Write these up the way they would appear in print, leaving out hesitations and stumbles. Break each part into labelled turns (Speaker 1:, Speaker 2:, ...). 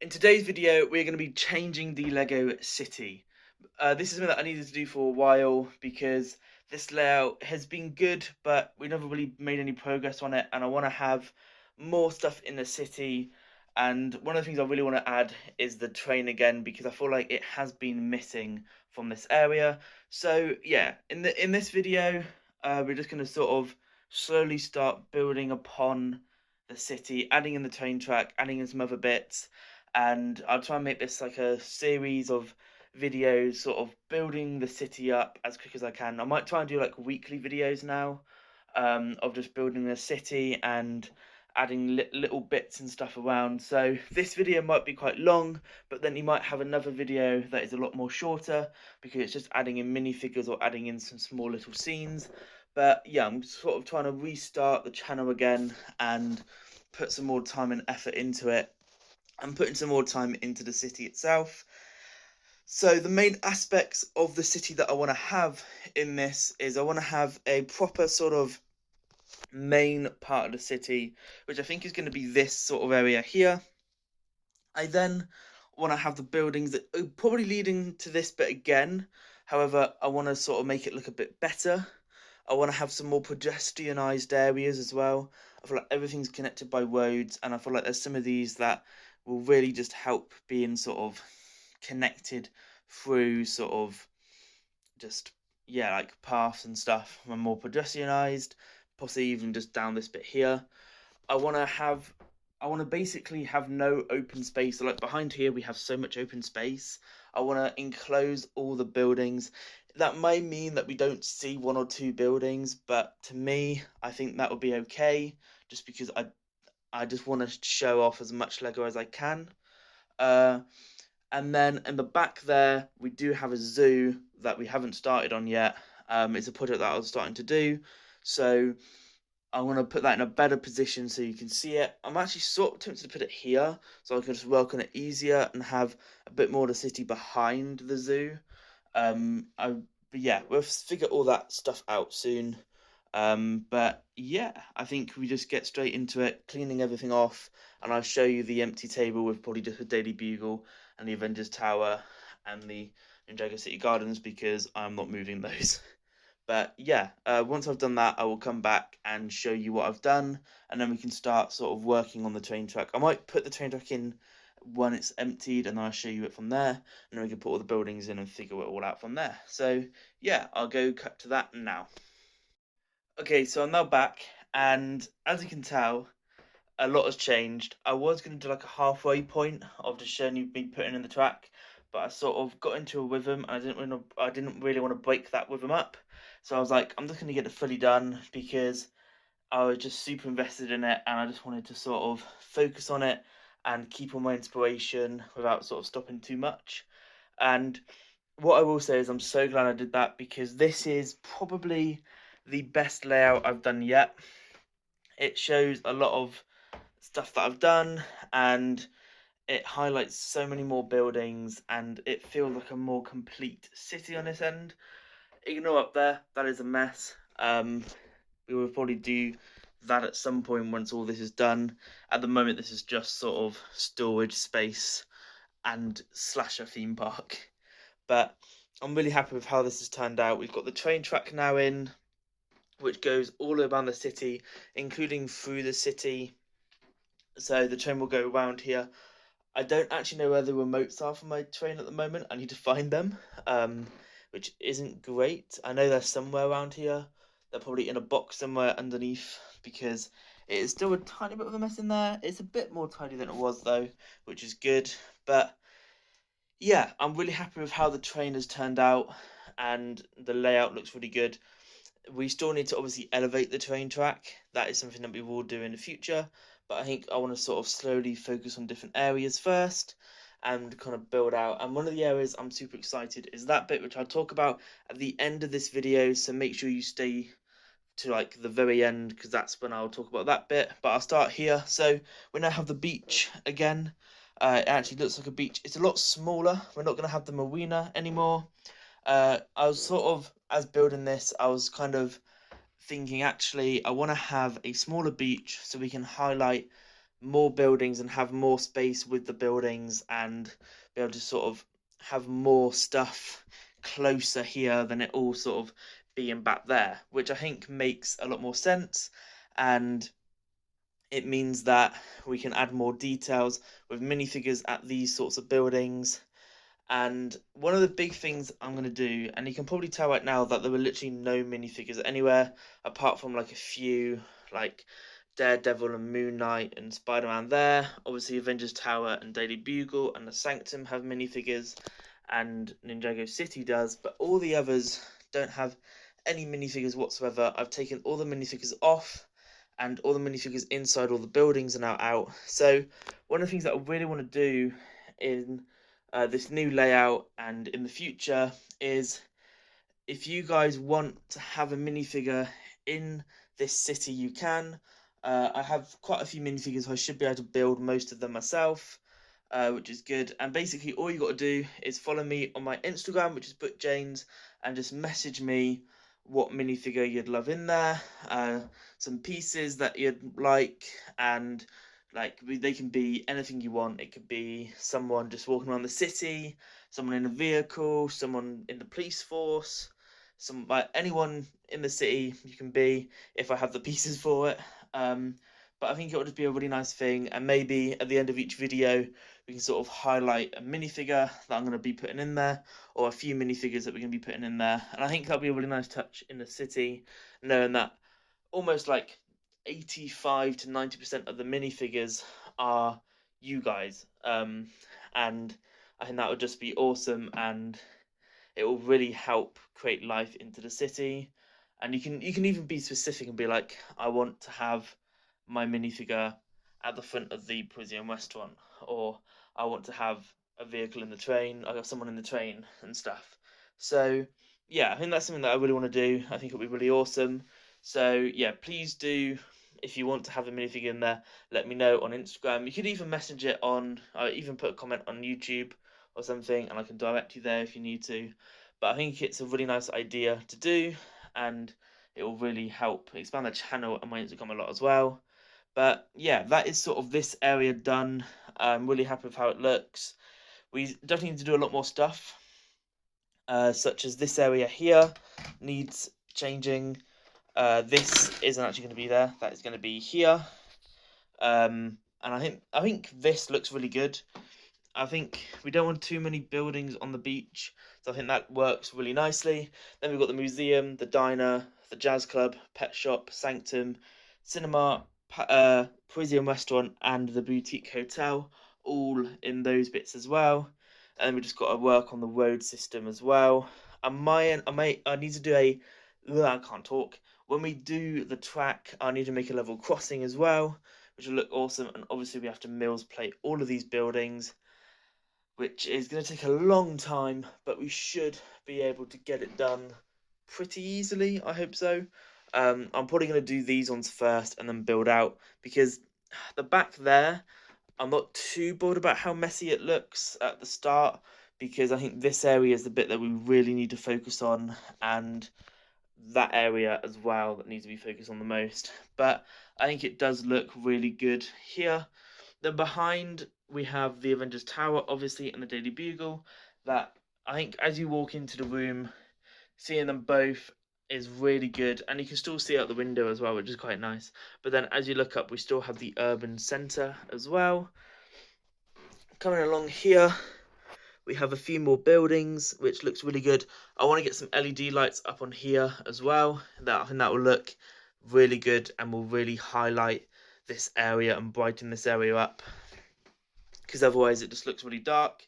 Speaker 1: In today's video, we're going to be changing the Lego City. This is something that I needed to do for a while because this layout has been good, but we never really made any progress on it, and I want to have more stuff in the city. And one of the things I really want to add is the train again because I feel like it has been missing from this area. So yeah, in this video, we're just going to sort of slowly start building upon the city, adding in the train track, adding in some other bits, and I'll try and make this like a series of videos, sort of building the city up as quick as I can. I might try and do like weekly videos now, of just building the city and adding little bits and stuff around. So this video might be quite long, but then you might have another video that is a lot more shorter because it's just adding in minifigures or adding in some small little scenes. But yeah, I'm sort of trying to restart the channel again and put some more time and effort into it and putting some more time into the city itself. So the main aspects of the city that I want to have in this is I want to have a proper sort of main part of the city, which I think is going to be this sort of area here. I then want to have the buildings that are probably leading to this bit again. However, I want to sort of make it look a bit better. I want to have some more pedestrianised areas as well. I feel like everything's connected by roads, and I feel like there's some of these that will really just help being sort of connected through sort of just, yeah, like paths and stuff and more pedestrianised, possibly even just down this bit here. I want to have I want to basically have no open space. So like behind here we have so much open space. I want to enclose all the buildings. That may mean that we don't see one or two buildings, but to me I think that would be okay just because I just want to show off as much Lego as I can. Uh and then in the back there, we do have a zoo that we haven't started on yet. It's a project that I was starting to do. So I want to put that in a better position so you can see it. I'm actually sort of tempted to put it here so I can just work on it easier and have a bit more of the city behind the zoo. But yeah, we'll figure all that stuff out soon. But yeah, I think we just get straight into it, cleaning everything off, and I'll show you the empty table with probably just a Daily Bugle and the Avengers Tower and the Ninjago City Gardens because I'm not moving those. But yeah, once I've done that, I will come back and show you what I've done, and then we can start sort of working on the train track. I might put the train track in when it's emptied, and then I'll show you it from there, and then we can put all the buildings in and figure it all out from there. So yeah, I'll go cut to that now. Okay, so I'm now back, and as you can tell, a lot has changed. I was going to do like a halfway point of just showing you me putting in the track, but I sort of got into a rhythm, and I didn't really want to break that rhythm up. So I was like, I'm just going to get it fully done because I was just super invested in it, and I just wanted to sort of focus on it and keep on my inspiration without sort of stopping too much. And what I will say is I'm so glad I did that because this is probably the best layout I've done yet. It shows a lot of stuff that I've done, and it highlights so many more buildings, and it feels like a more complete city on this end. Ignore up there, that is a mess. We will probably do that at some point once all this is done. At the moment, this is just sort of storage space and slash a theme park. But I'm really happy with how this has turned out. We've got the train track now in, which goes all around the city, including through the city. So the train will go around here. I don't actually know where the remotes are for my train at the moment. I need to find them, which isn't great. I know they're somewhere around here. They're probably in a box somewhere underneath because it is still a tiny bit of a mess in there. It's a bit more tidy than it was though, which is good. But yeah, I'm really happy with how the train has turned out and the layout looks really good. We still need to obviously elevate the train track. That is something that we will do in the future. But I think I want to sort of slowly focus on different areas first and kind of build out. And one of the areas I'm super excited is that bit which I'll talk about at the end of this video. So make sure you stay to like the very end because that's when I'll talk about that bit. But I'll start here. So we now have the beach again. It actually looks like a beach. It's a lot smaller. We're not going to have the marina anymore. I was sort of, as building this, I was kind of thinking actually I want to have a smaller beach so we can highlight more buildings and have more space with the buildings, and be able to sort of have more stuff closer here than it all sort of being back there, which I think makes a lot more sense. And it means that we can add more details with minifigures at these sorts of buildings. And one of the big things I'm going to do, and you can probably tell right now that there were literally no minifigures anywhere apart from like a few, like Daredevil and Moon Knight and Spider-Man there. Obviously Avengers Tower and Daily Bugle and the Sanctum have minifigures, and Ninjago City does, but all the others don't have any minifigures whatsoever. I've taken all the minifigures off, and all the minifigures inside all the buildings are now out. So one of the things that I really want to do in this new layout and in the future is, if you guys want to have a minifigure in this city, you can. I have quite a few minifigures, so I should be able to build most of them myself, which is good. And basically all you got to do is follow me on my Instagram, which is ButchJanes, and just message me what minifigure you'd love in there, some pieces that you'd like, and like they can be anything you want. It could be someone just walking around the city, someone in a vehicle, someone in the police force, some like anyone in the city you can be, if I have the pieces for it. But I think it would just be a really nice thing, and maybe at the end of each video we can sort of highlight a minifigure that I'm going to be putting in there, or a few minifigures that we're going to be putting in there. And I think that'll be a really nice touch in the city, knowing that almost like 85 to 90% of the minifigures are you guys. And I think that would just be awesome, and it will really help create life into the city. And you can even be specific and be like, I want to have my minifigure at the front of the Parisian restaurant, or I want to have a vehicle in the train, I got someone in the train and stuff. So yeah, I think that's something that I really want to do. I think it'll be really awesome. So yeah, please do, if you want to have a minifigure in there, let me know on Instagram. You could even message it on, even put a comment on YouTube or something, and I can direct you there if you need to. But I think it's a really nice idea to do, and it will really help expand the channel and my Instagram a lot as well. But yeah, that is sort of this area done. I'm really happy with how it looks. We definitely need to do a lot more stuff, such as this area here needs changing. This isn't actually going to be there. That is going to be here. And I think this looks really good. I think we don't want too many buildings on the beach, so I think that works really nicely. Then we've got the museum, the diner, the jazz club, pet shop, sanctum, cinema, Parisian restaurant, and the boutique hotel, all in those bits as well. And then we just got to work on the road system as well. And I need to do I can't talk. When we do the track, I need to make a level crossing as well, which will look awesome. And obviously we have to Mills plate all of these buildings, which is going to take a long time, but we should be able to get it done pretty easily. I hope so. I'm probably going to do these ones first and then build out, because the back there, I'm not too bothered about how messy it looks at the start, because I think this area is the bit that we really need to focus on, and that area as well that needs to be focused on the most. But I think it does look really good here. Then behind we have the Avengers Tower, obviously, and the Daily Bugle. That I think as you walk into the room, seeing them both is really good, and you can still see out the window as well, which is quite nice. But then as you look up, we still have the urban centre as well. Coming along here, we have a few more buildings, which looks really good. I want to get some LED lights up on here as well. I think that will look really good and will really highlight this area and brighten this area up, because otherwise it just looks really dark.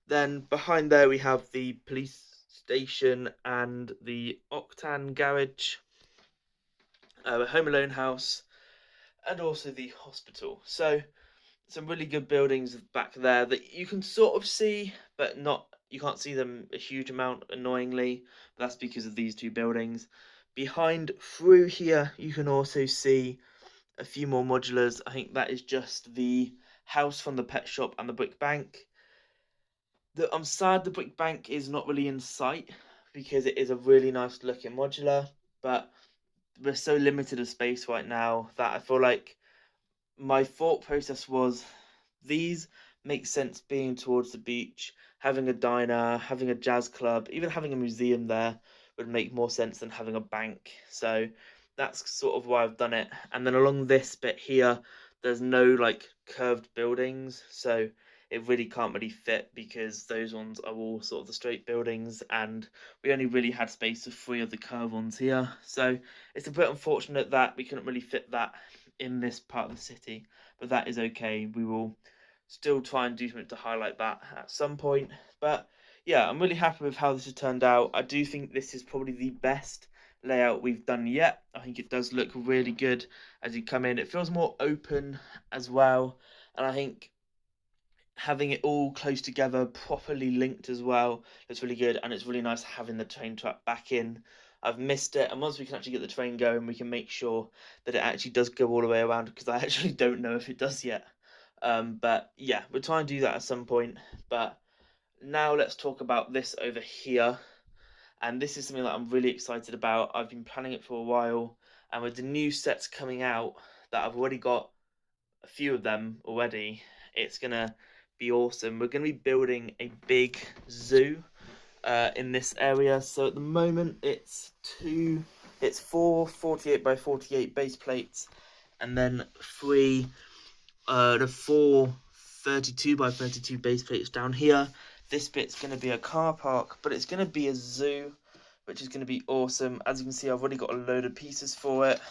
Speaker 1: Then behind there we have the police station and the Octan garage, Home Alone house, and also the hospital. So some really good buildings back there that you can sort of see, but you can't see them a huge amount, annoyingly. That's because of these two buildings. Behind through here you can also see a few more modulars. I think that is just the house from the pet shop and the brick bank. I'm sad the brick bank is not really in sight, because it is a really nice looking modular, but we're so limited of space right now that I feel like my thought process was these make sense being towards the beach. Having a diner, having a jazz club, even having a museum there would make more sense than having a bank. So that's sort of why I've done it. And then along this bit here, there's no like curved buildings, so it really can't really fit because those ones are all sort of the straight buildings, and we only really had space for 3 of the curved ones here. So it's a bit unfortunate that we couldn't really fit that in this part of the city, but that is okay. We will still try and do something to highlight that at some point. But yeah, I'm really happy with how this has turned out. I do think this is probably the best layout we've done yet. I think it does look really good as you come in. It feels more open as well, and I think having it all close together, properly linked as well, looks really good. And it's really nice having the train track back in. I've missed it, and once we can actually get the train going, we can make sure that it actually does go all the way around, because I actually don't know if it does yet. But yeah, we'll try and do that at some point. But now let's talk about this over here. And this is something that I'm really excited about. I've been planning it for a while, and with the new sets coming out, that I've already got a few of them already, it's gonna be awesome. We're gonna be building a big zoo in this area. So at the moment it's 4 48 by 48 base plates, and then 3 the 4 32 by 32 base plates down here. This bit's going to be a car park, but it's going to be a zoo, which is going to be awesome. As you can see, I've already got a load of pieces for it.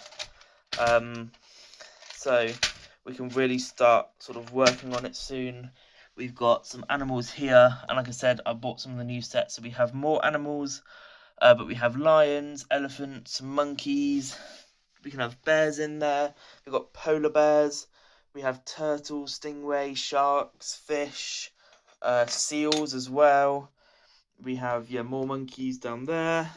Speaker 1: So we can really start sort of working on it soon. We've got some animals here, and like I said, I bought some of the new sets, so we have more animals, but we have lions, elephants, monkeys. We can have bears in there. We've got polar bears. We have turtles, stingray, sharks, fish, seals as well. We have more monkeys down there.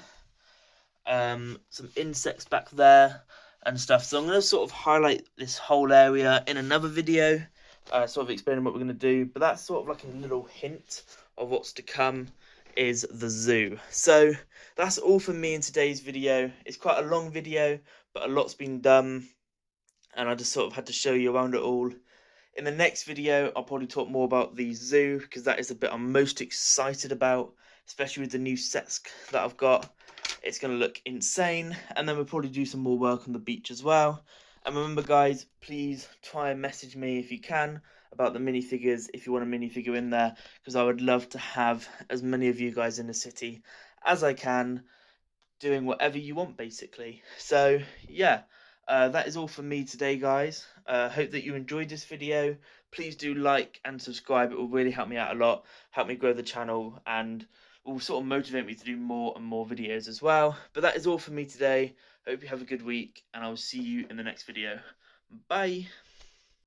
Speaker 1: Some insects back there and stuff. So I'm going to sort of highlight this whole area in another video, sort of explaining what we're going to do. But that's sort of like a little hint of what's to come, is the zoo. So that's all from me in today's video. It's quite a long video, but a lot's been done, and I just sort of had to show you around it all. In the next video, I'll probably talk more about the zoo, because that is the bit I'm most excited about, especially with the new sets that I've got. It's going to look insane, and then we'll probably do some more work on the beach as well. And remember guys, please try and message me if you can about the minifigures, if you want a minifigure in there, because I would love to have as many of you guys in the city as I can, doing whatever you want basically. So yeah, that is all from me today guys. Hope that you enjoyed this video. Please do like and subscribe. It will really help me out a lot, help me grow the channel, and will sort of motivate me to do more and more videos as well. But that is all from me today. Hope you have a good week, and I will see you in the next video. Bye.